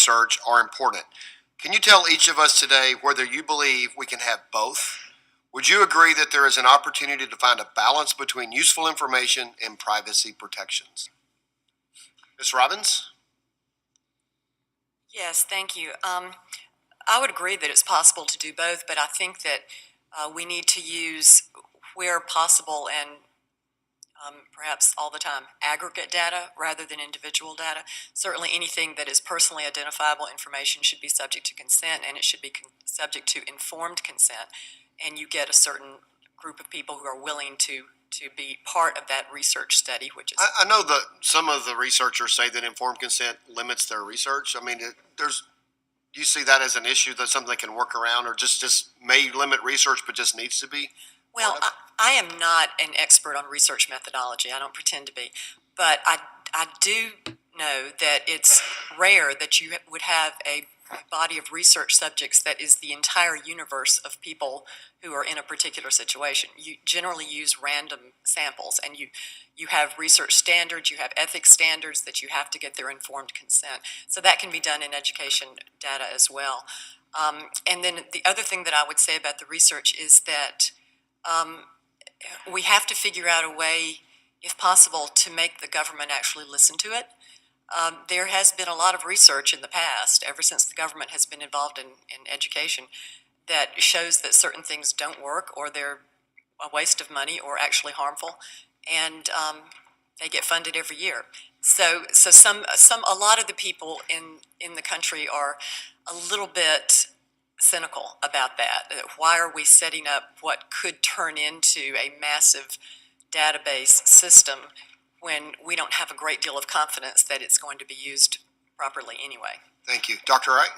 research are important. Can you tell each of us today whether you believe we can have both? Would you agree that there is an opportunity to find a balance between useful information and privacy protections? Ms. Robbins? Yes, thank you. I would agree that it's possible to do both, but I think that we need to use, where possible and perhaps all the time, aggregate data rather than individual data. Certainly anything that is personally identifiable information should be subject to consent, and it should be subject to informed consent, and you get a certain group of people who are willing to be part of that research study, which is... I know that some of the researchers say that informed consent limits their research. I mean, do you see that as an issue, that's something they can work around, or just may limit research but just needs to be? Well, I am not an expert on research methodology. I don't pretend to be. But I do know that it's rare that you would have a body of research subjects that is the entire universe of people who are in a particular situation. You generally use random samples, and you have research standards, you have ethics standards that you have to get their informed consent. So that can be done in education data as well. And then the other thing that I would say about the research is that we have to figure out a way, if possible, to make the government actually listen to it. There has been a lot of research in the past, ever since the government has been involved in education, that shows that certain things don't work, or they're a waste of money, or actually harmful, and they get funded every year. So a lot of the people in the country are a little bit cynical about that. Why are we setting up what could turn into a massive database system when we don't have a great deal of confidence that it's going to be used properly anyway? Thank you. Dr. Wright?